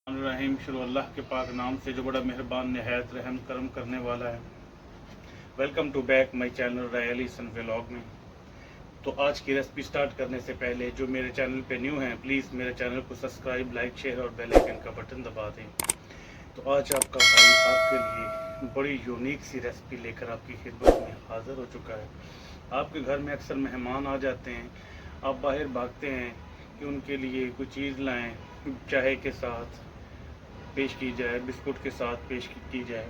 रहीम शुरू अल्लाह के पाक नाम से जो बड़ा मेहरबान नहायत रहम करम करने वाला है। Welcome to back my channel रायली सन व्लॉग में। तो आज की रेसिपी स्टार्ट करने से पहले जो मेरे चैनल पे न्यू हैं प्लीज़ मेरे चैनल को सब्सक्राइब, लाइक, शेयर और बेल आइकन का बटन दबा दें। तो आज आपका भाई आपके लिए बड़ी यूनिक सी रेसिपी लेकर आपकी खिदमत में हाज़िर हो चुका है। आपके घर में अक्सर मेहमान आ जाते हैं, आप बाहर भागते हैं कि उनके लिए कोई चीज़ लाएँ, चाय के साथ पेश की जाए, बिस्कुट के साथ पेश की जाए,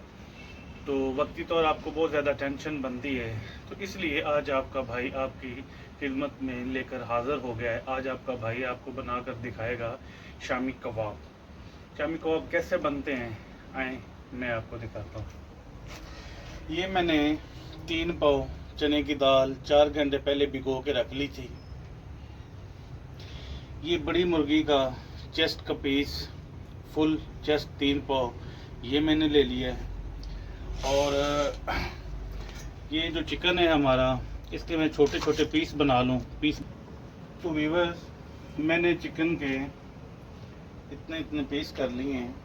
तो वक्ती तौर आपको बहुत ज़्यादा टेंशन बनती है। तो इसलिए आज आपका भाई आपकी खिदमत में लेकर हाज़िर हो गया है। आज आपका भाई आपको बनाकर दिखाएगा शामी कबाब। शामी कबाब कैसे बनते हैं, आए मैं आपको दिखाता हूँ। ये मैंने 3 पाव चने की दाल 4 घंटे पहले भिगो के रख ली थी। ये बड़ी मुर्गी का चेस्ट का पीस, फुल चेस्ट 3 पाव ये मैंने ले लिया है। और ये जो चिकन है हमारा, इसके मैं छोटे छोटे पीस बना लूँ पीस। तो व्यूअर्स, मैंने चिकन के इतने इतने पीस कर लिए हैं।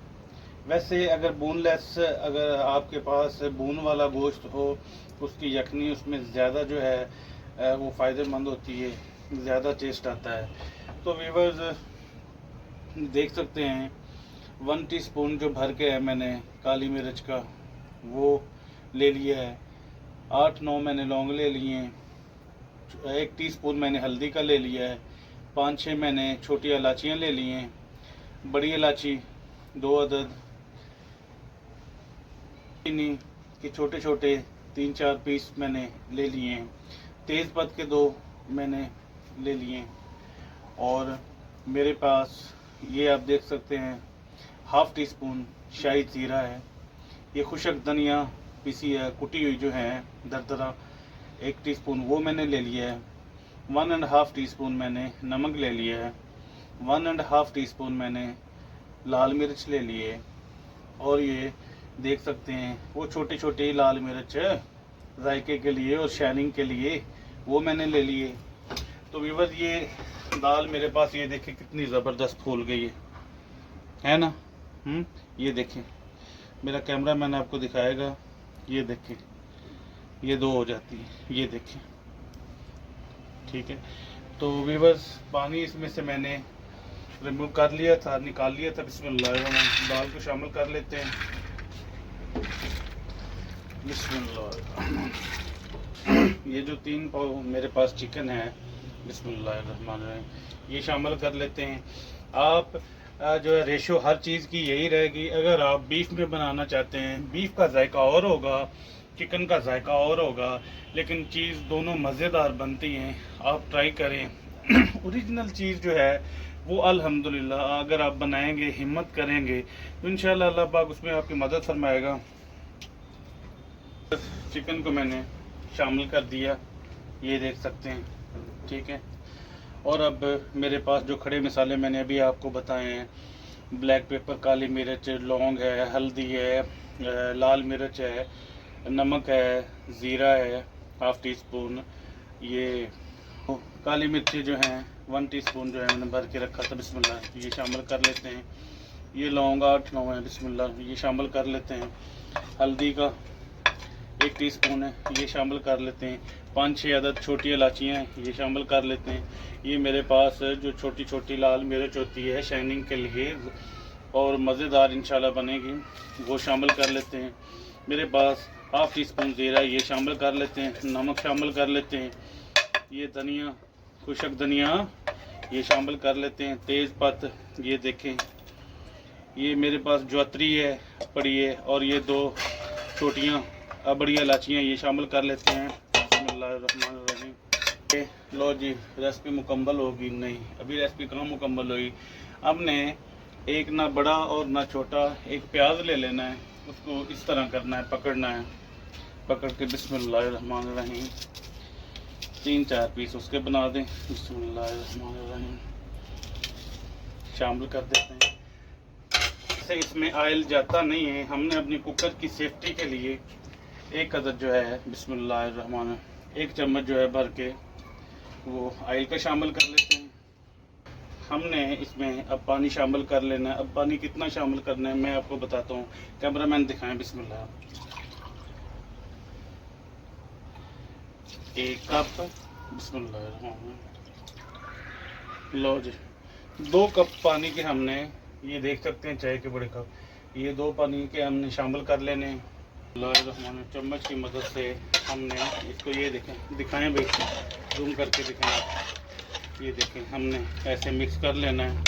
वैसे अगर बोनलेस, अगर आपके पास बोन वाला गोश्त हो, उसकी यखनी उसमें ज़्यादा जो है वो फ़ायदेमंद होती है, ज़्यादा टेस्ट आता है। तो व्यूअर्स देख सकते हैं 1 टीस्पून जो भर के है मैंने काली मिर्च का वो ले लिया है। 8-9 मैंने लौंग ले लिए हैं। 1 टीस्पून मैंने हल्दी का ले लिया है। 5-6 मैंने छोटी इलायचियाँ ले ली हैं। बड़ी इलायची 2 अदद, चीनी के छोटे छोटे 3-4 पीस मैंने ले लिए हैं। तेज़पत्ते के 2 मैंने ले लिए हैं। और मेरे पास ये आप देख सकते हैं 1/2 टीस्पून शाही जीरा है। ये खुशक धनिया पिसी है, कुटी हुई जो है दरदरा 1 टीस्पून वो मैंने ले लिया है। 1.5 टीस्पून मैंने नमक ले लिया है। 1.5 टीस्पून मैंने लाल मिर्च ले लिए। और ये देख सकते हैं वो छोटी छोटी लाल मिर्च जायके के लिए और शाइनिंग के लिए वो मैंने ले लिए। तो व्यूअर्स, ये दाल मेरे पास ये देखें कितनी ज़बरदस्त फूल गई है ना। ये देखें, मेरा कैमरा मैन आपको दिखाएगा। ये देखें, ये 2 हो जाती है, ये देखें, ठीक है। तो व्यूअर्स, पानी इसमें से मैंने रिमूव कर लिया था, निकाल लिया था। बिस्मिल्लाह, दाल को शामिल कर लेते हैं। बिस्मिल्लाह, ये जो 3 पाव मेरे पास चिकन है, बिस्मिल्लाहिर्रहमानिर्रहीम, ये शामिल कर लेते हैं। आप जो है रेशो हर चीज़ की यही रहेगी। अगर आप बीफ में बनाना चाहते हैं, बीफ का जायका और होगा, चिकन का जायका और होगा, लेकिन चीज़ दोनों मज़ेदार बनती हैं। आप ट्राई करें। ओरिजिनल चीज़ जो है वो अल्हम्दुलिल्लाह अगर आप बनाएंगे, हिम्मत करेंगे, तो इंशाअल्लाह अल्लाह पाक उसमें आपकी मदद फरमाएगा। चिकन को मैंने शामिल कर दिया, ये देख सकते हैं, ठीक है। और अब मेरे पास जो खड़े मसाले मैंने अभी आपको बताए हैं, ब्लैक पेपर, काली मिर्च, लौंग है, हल्दी है, लाल मिर्च है, नमक है, ज़ीरा है 1/2 टीस्पून, ये काली मिर्ची जो हैं 1 टीस्पून जो है मैंने भर के रखा था। बिस्मिल्लाह, ये शामिल कर लेते हैं। ये लौंग 8-9 है, बिस्मिल्लाह, ये शामिल कर लेते हैं। हल्दी का 1 टीस्पून है, ये शामिल कर लेते हैं। 5-6 अदद छोटी इलायचियाँ हैं, ये शामिल कर लेते हैं। ये मेरे पास जो छोटी छोटी लाल मिर्च होती है शाइनिंग के लिए और मज़ेदार इंशाल्लाह बनेगी, वो शामिल कर लेते हैं। मेरे पास 1/2 टीस्पून ज़ीरा, ये शामिल कर लेते हैं। नमक शामिल कर लेते हैं। ये धनिया, खुशक धनिया, ये शामिल कर लेते हैं। तेज़पत्ता, ये देखें, ये मेरे पास ज्वातरी है पड़ी है। और ये 2 छोटियाँ बड़ी इलायचियाँ, ये शामिल कर लेते हैं। बिस्मिल्लाहिर्रहमानिर्रहीम। लो जी, रेसिपी मुकम्मल होगी? नहीं, अभी रेसिपी कहाँ मुकम्मल होगी। हमने एक ना बड़ा और ना छोटा एक प्याज ले लेना है, उसको इस तरह करना है, पकड़ना है, पकड़ के बिस्मिल्लाहिर्रहमानिर्रहीम 3-4 पीस उसके बना दें। बिस्मिल्लाहिर्रहमानिर्रहीम शामिल कर देते हैं। से इसमें ऑयल जाता नहीं है। हमने अपनी कुकर की सेफ्टी के लिए 1 अदद जो है बिस्मिल्लाहिर्रहमान 1 चम्मच जो है भर के वो ऑयल का शामिल कर लेते हैं। हमने इसमें अब पानी शामिल कर लेना है। अब पानी कितना शामिल करना है मैं आपको बताता हूँ। कैमरामैन दिखाएं, बिस्मिल्लाह। 1 कप, बिस्मिल्लाह, लो जी 2 कप पानी के हमने, ये देख सकते हैं चाय के बड़े कप, ये 2 पानी के हमने शामिल कर लेने हैं। चम्मच की मदद से हमने इसको, ये देखें, दिखाएं भाई, जूम करके दिखाएं, ये देखें, हमने ऐसे मिक्स कर लेना है।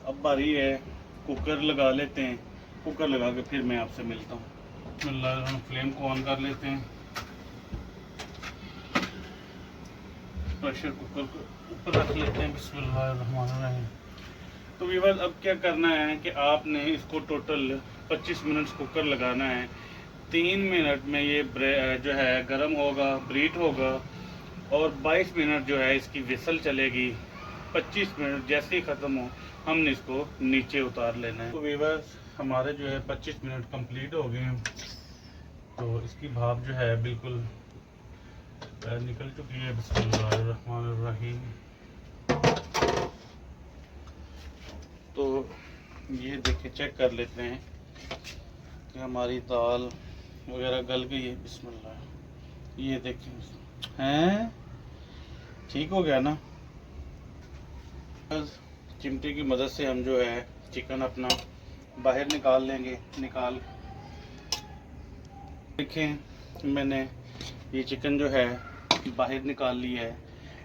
अब बारी है कुकर लगा लेते हैं। कुकर लगा के फिर मैं आपसे मिलता हूँ। हम फ्लेम को ऑन कर लेते हैं, प्रेशर कुकर को ऊपर रख लेते हैं। बिस्मिल्लाहिर्रहमानिर्रहीम। तो व्यूअर्स, अब क्या करना है कि आपने इसको टोटल 25 मिनट कुकर लगाना है। 3 मिनट में ये जो है गर्म होगा, ब्रीट होगा, और 22 मिनट जो है इसकी विसल चलेगी। 25 मिनट जैसे ही ख़त्म हो हमने इसको नीचे उतार लेना है। तो व्यूअर्स, हमारे जो है 25 मिनट कंप्लीट हो गए हैं। तो इसकी भाप जो है बिल्कुल निकल चुकी है। बिस्मिल्लाहिर्रहमानिर्रहीम। तो ये देखिए, चेक कर लेते हैं कि हमारी दाल वगैरह गल गई है। बिस्मिल्लाह, ये देखिए, हैं, ठीक हो गया ना। बस चिमटे की मदद से हम जो है चिकन अपना बाहर निकाल लेंगे। देखें, मैंने ये चिकन जो है बाहर निकाल लिया है।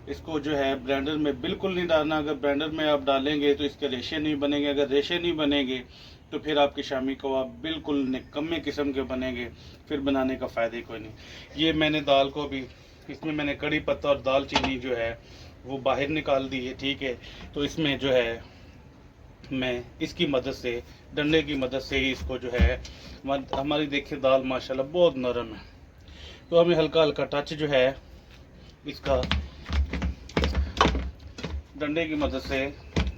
इसको जो है ब्लेंडर में बिल्कुल नहीं डालना। अगर ब्लेंडर में आप डालेंगे तो इसके रेशे नहीं बनेंगे। अगर रेशे नहीं बनेंगे तो फिर आपके शामी कबाब बिल्कुल निकम्मे किस्म के बनेंगे, फिर बनाने का फ़ायदा ही कोई नहीं। ये मैंने दाल को भी, इसमें मैंने कड़ी पत्ता और दालचीनी जो है वो बाहर निकाल दी है, ठीक है। तो इसमें जो है मैं इसकी मदद से, डंडे की मदद से ही इसको जो है, हमारी देखिए दाल माशाल्लाह बहुत नरम है। तो हमें हल्का हल्का टच जो है इसका डंडे की मदद से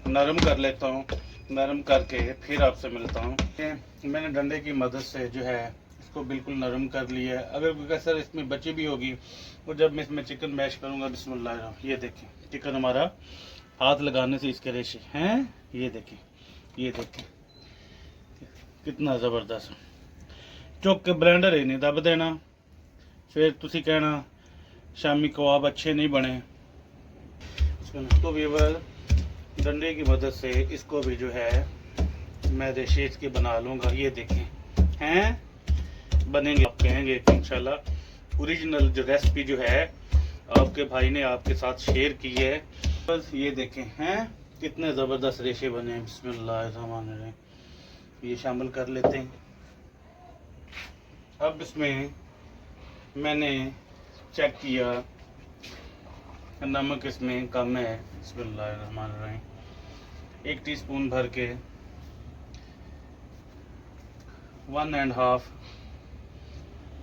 नरम कर लेता हूँ। नरम करके फिर आपसे मिलता हूँ। मैंने डंडे की मदद से जो है इसको बिल्कुल नरम कर लिया है। अगर कोई कसर इसमें बची भी होगी और जब मैं इसमें चिकन मैश करूँगा, बिस्मिल्लाह, ये देखें चिकन हमारा हाथ लगाने से इसके रेशे हैं, ये देखें, ये देखें कितना ज़बरदस्त। चुक के ब्लेंडर ही नहीं दब देना, फिर तुसी कहना शामी कबाब अच्छे नहीं बने। तो व्यूअर, डंडे की मदद से इसको भी जो है मैं रेशे इसके बना लूँगा। ये देखें, हैं बनेंगे, आप कहेंगे कि इंशाल्लाह ओरिजिनल जो रेसिपी जो है आपके भाई ने आपके साथ शेयर की है। बस ये देखें, हैं कितने ज़बरदस्त रेशे बने हैं। बिस्मिल्लाहिर्रहमानिर्रहीम। ये शामिल कर लेते हैं। अब इसमें मैंने चेक किया, नमक इसमें कम है। बिस्मिल्लाहिर्रहमानिर्रहीम। 1 टीस्पून भर के 1.5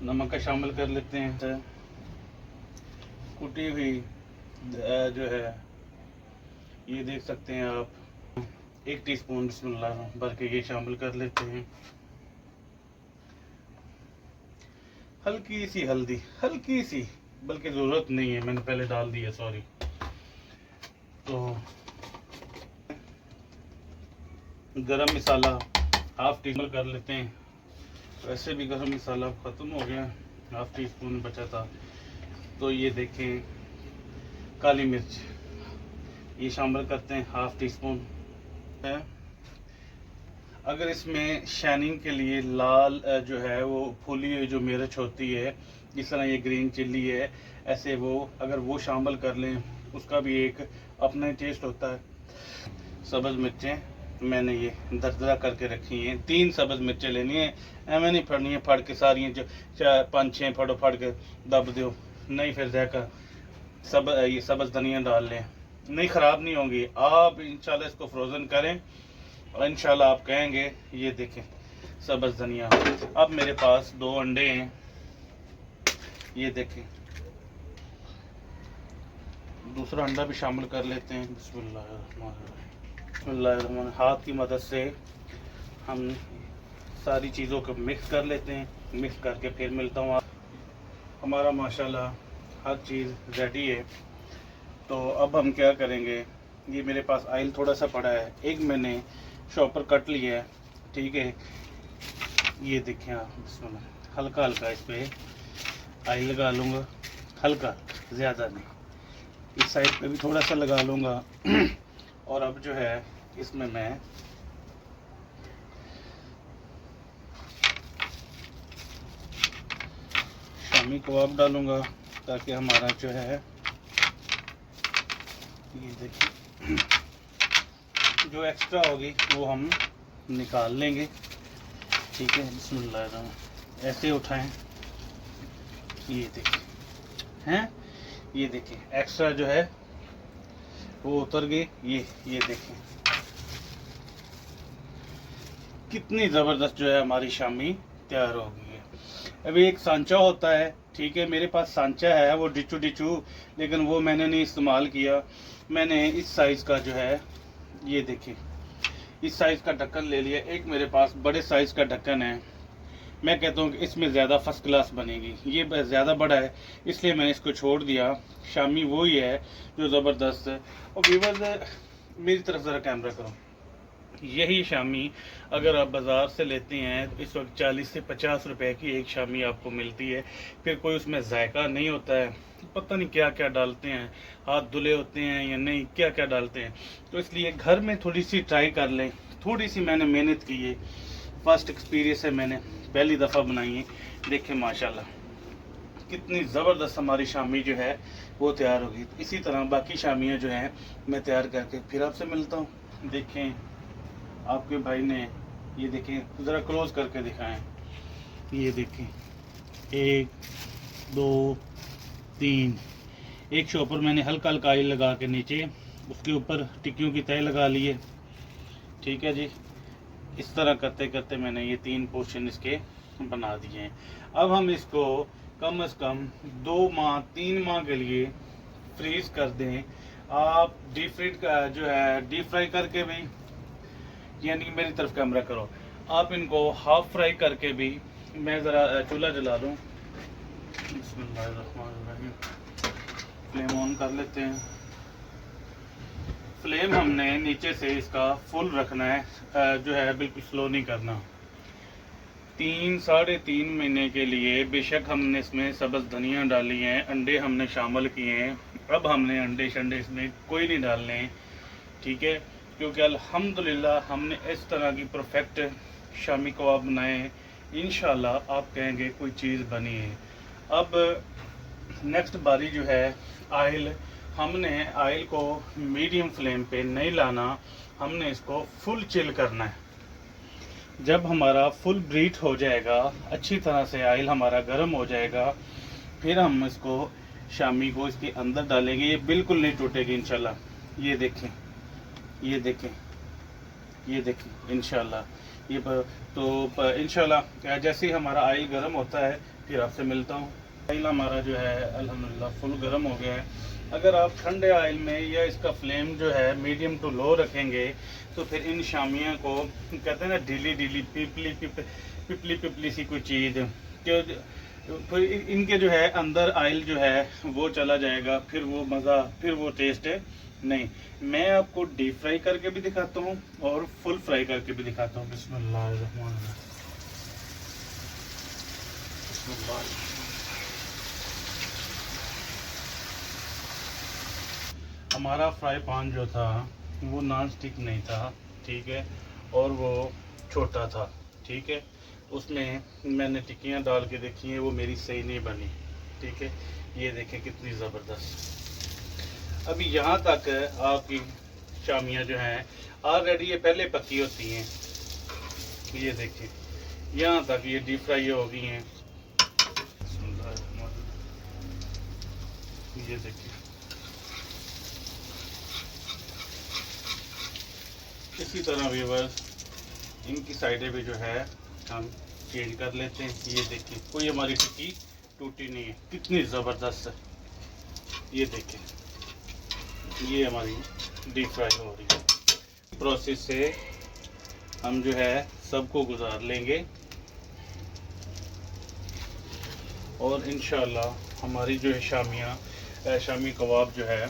नमक का शामिल कर लेते हैं। कुटी हुई जो है, ये देख सकते हैं आप, 1 टीस्पून बिस्मिल्लाह भर के ये शामिल कर लेते हैं। हल्की सी हल्दी, हल्की सी, बल्कि ज़रूरत नहीं है, मैंने पहले डाल दी है, सॉरी। तो गरम मसाला 1/2 टीस्पून कर लेते हैं। वैसे भी गरम मसाला ख़त्म हो गया, 1/2 टीस्पून बचा था। तो ये देखें, काली मिर्च ये शामिल करते हैं, 1/2 टीस्पून है। अगर इसमें शाइनिंग के लिए लाल जो है वो फूली हुई जो मिर्च होती है, जिस तरह ये ग्रीन चिल्ली है, ऐसे वो अगर वो शामिल कर लें, उसका भी एक अपना ही टेस्ट होता है। सब्ज़ मिर्चें मैंने ये दरदरा करके रखी हैं। 3 सब्ज़ मिर्चें लेनी है, एवं नहीं फड़नी है, फड़ के सारी जो 5-6 फड़ो, फड़ के दब दो, नहीं फिर जाकर ये सब्ज़ धनिया डाल लें, नहीं ख़राब नहीं होंगी। आप इंशाल्लाह इसको फ्रोज़न करें और इंशाल्लाह आप कहेंगे। ये देखें सब्ज़ धनिया। अब मेरे पास 2 अंडे हैं, ये देखें, दूसरा अंडा भी शामिल कर लेते हैं। बिस्मिल्लाहिर्रहमानिर्रहीम। हाथ की मदद से हम सारी चीज़ों को मिक्स कर लेते हैं। मिक्स करके फिर मिलता हूँ। हमारा माशाल्लाह हर चीज़ रेडी है। तो अब हम क्या करेंगे, ये मेरे पास ऑयल थोड़ा सा पड़ा है, एक मैंने शॉपर कट लिया है, ठीक है। ये देखें आप, बिस्मिल्लाह, हल्का हल्का इस पर ऑयल लगा लूँगा, हल्का, ज़्यादा नहीं। इस साइड पे भी थोड़ा सा लगा लूँगा। और अब जो है इसमें मैं शामी कबाब डालूँगा, ताकि हमारा जो है, ये देखिए, जो एक्स्ट्रा होगी वो हम निकाल लेंगे, ठीक है। बिस्मिल्लाह, ऐसे उठाएं, ये देखिए हैं, ये देखिए एक्स्ट्रा जो है वो उतर गई। ये देखें कितनी ज़बरदस्त जो है हमारी शामी तैयार हो गई है। अभी एक सांचा होता है, ठीक है, मेरे पास सांचा है, वो डिचू डिचू, लेकिन वो मैंने नहीं इस्तेमाल किया। मैंने इस साइज़ का जो है, ये देखें, इस साइज़ का ढक्कन ले लिया। एक मेरे पास बड़े साइज़ का ढक्कन है, मैं कहता हूँ कि इसमें ज़्यादा फर्स्ट क्लास बनेगी। ये ज़्यादा बड़ा है, इसलिए मैंने इसको छोड़ दिया। शामी वही है जो ज़बरदस्त है। और व्यूअर्स, मेरी तरफ ज़रा कैमरा करो, यही शामी अगर आप बाज़ार से लेते हैं तो इस वक्त 40 से 50 रुपए की एक शामी आपको मिलती है। फिर कोई उसमें जायका नहीं होता है, पता नहीं क्या क्या डालते हैं, हाथ धुले होते हैं या नहीं, क्या क्या डालते हैं। तो इसलिए घर में थोड़ी सी ट्राई कर लें। थोड़ी सी मैंने मेहनत की है, फर्स्ट एक्सपीरियंस है, मैंने पहली दफ़ा बनाई है। देखें माशाल्लाह कितनी ज़बरदस्त हमारी शामी जो है वो तैयार होगी। इसी तरह बाकी शामियाँ जो हैं मैं तैयार करके फिर आपसे मिलता हूँ। देखें आपके भाई ने, ये देखें, ज़रा क्लोज करके दिखाएं, ये देखें, 1 2 3, एक शॉपर मैंने हल्का हल्का ऑयल लगा के नीचे उसके ऊपर टिक्कियों की तय लगा ली है, ठीक है जी। इस तरह करते करते मैंने ये 3 पोर्शन इसके बना दिए हैं। अब हम इसको कम से कम 2 माह 3 माह के लिए फ्रीज कर दें। आप डीप फ्रीज का जो है डीप फ्राई करके भी, यानी कि मेरी तरफ कैमरा करो, आप इनको हाफ फ्राई करके भी, मैं ज़रा चूल्हा जला दूँ, बिस्मिल्लाहिर्रहमानिर्रहीम, फ्लेम ऑन कर लेते हैं। फ्लेम हमने नीचे से इसका फुल रखना है, जो है बिल्कुल स्लो नहीं करना। 3-3.5 महीने के लिए बेशक हमने इसमें सब्ज़ धनिया डाली हैं, अंडे हमने शामिल किए हैं। अब हमने अंडे शंडे इसमें कोई नहीं डालने हैं, ठीक है, क्योंकि अल्हम्दुलिल्लाह हमने इस तरह की परफेक्ट शामी कबाब बनाए हैं। इंशाल्लाह आप कहेंगे कोई चीज़ बनी है। अब नेक्स्ट बारी जो है ऑयल, हमने ऑयल को मीडियम फ्लेम पे नहीं लाना, हमने इसको फुल चिल करना है। जब हमारा फुल ब्रीट हो जाएगा, अच्छी तरह से ऑयल हमारा गर्म हो जाएगा, फिर हम इसको शामी को इसके अंदर डालेंगे। ये बिल्कुल नहीं टूटेगी इंशाल्लाह। ये देखें, ये देखें, ये देखें इंशाल्लाह। तो इंशाल्लाह जैसे ही हमारा ऑयल गर्म होता है फिर आपसे मिलता हूँ। ऑयल हमारा जो है अल्हम्दुलिल्लाह फुल गर्म हो गया है। अगर आप ठंडे ऑयल में या इसका फ्लेम जो है मीडियम टू लो रखेंगे तो फिर इन शामियाँ को कहते हैं ना, ढीली ढीली पिपली पिपली सी कोई चीज़, तो इनके जो है अंदर ऑयल जो है वो चला जाएगा, फिर वो मज़ा, फिर वो टेस्ट नहीं। मैं आपको डीप फ्राई करके भी दिखाता हूँ और फुल फ्राई करके भी दिखाता हूँ। बिस्मिल्लाहिर्रहमानिर्रहीम, हमारा फ्राई पैन जो था वो नॉन स्टिक नहीं था, ठीक है, और वो छोटा था, ठीक है। उसमें मैंने टिक्कियाँ डाल के देखी हैं, वो मेरी सही नहीं बनी, ठीक है। ये देखें कितनी ज़बरदस्त। अभी यहाँ तक आपकी शामियाँ जो हैं ऑलरेडी ये पहले पकी होती हैं, ये देखें, यहाँ तक ये डीप फ्राई हो गई हैं। ये देखिए, इसी तरह व्यूअर्स इनकी साइडें भी जो है हम चेंज कर लेते हैं। ये देखिए, कोई हमारी टिक्की टूटी नहीं है, कितनी ज़बरदस्त है। ये देखिए, ये हमारी डीप फ्राई हो रही है। प्रोसेस से हम जो है सबको गुजार लेंगे और इंशाल्लाह हमारी जो है शामी कबाब जो है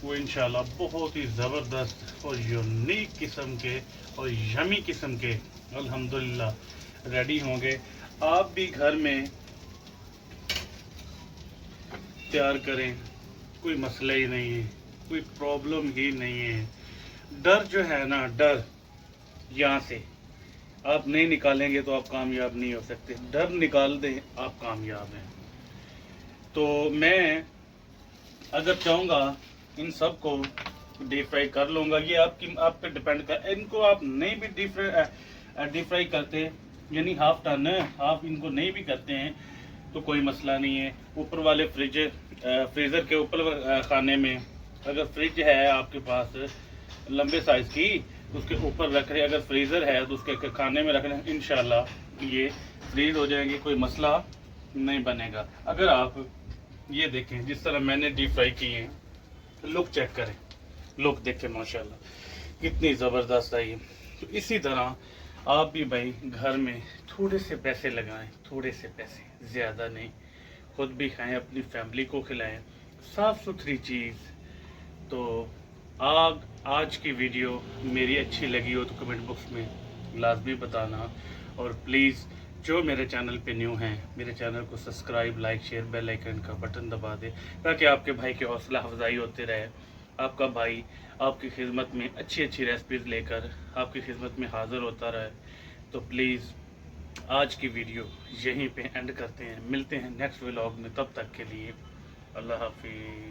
वो इंशाल्लाह बहुत ही ज़बरदस्त और यूनिक किस्म के और यमी किस्म के अल्हम्दुलिल्लाह रेडी होंगे। आप भी घर में तैयार करें, कोई मसला ही नहीं है, कोई प्रॉब्लम ही नहीं है। डर जो है ना, डर यहाँ से आप नहीं निकालेंगे तो आप कामयाब नहीं हो सकते। डर निकाल दें आप कामयाब हैं। तो मैं अगर चाहूँगा इन सब को डीप फ्राई कर लूँगा। ये आपकी आप पे डिपेंड कर, इनको आप नहीं भी डीप फ्राई करते, यानी हाफ टन हाफ इनको नहीं भी करते हैं तो कोई मसला नहीं है। ऊपर वाले फ्रीज़र के ऊपर खाने में अगर फ्रिज है आपके पास लंबे साइज़ की, उसके ऊपर रख रहे, अगर फ्रीज़र है तो उसके खाने में रख रहे, इंशाल्लाह ये फ्रीज हो जाएंगे, कोई मसला नहीं बनेगा। अगर आप ये देखें जिस तरह मैंने डीप फ्राई किए हैं, लुक चेक करें, लुक देखें माशाल्लाह कितनी ज़बरदस्त आई है। तो इसी तरह आप भी भाई घर में थोड़े से पैसे लगाएं, थोड़े से पैसे, ज़्यादा नहीं, खुद भी खाएं, अपनी फैमिली को खिलाएं, साफ़ सुथरी चीज़। तो आज की वीडियो मेरी अच्छी लगी हो तो कमेंट बॉक्स में लाजमी बताना। और प्लीज़ जो मेरे चैनल पे न्यू हैं, मेरे चैनल को subscribe, like, share, bell icon का बटन दबा दें ताकि आपके भाई की हौसला अफजाई होते रहे। आपका भाई आपकी खिदमत में अच्छी अच्छी रेसिपीज़ लेकर आपकी खिदमत में हाज़िर होता रहे। तो प्लीज़ आज की वीडियो यहीं पे एंड करते हैं, मिलते हैं नेक्स्ट व्लॉग में, तब तक के लिए अल्लाह हाफिज़।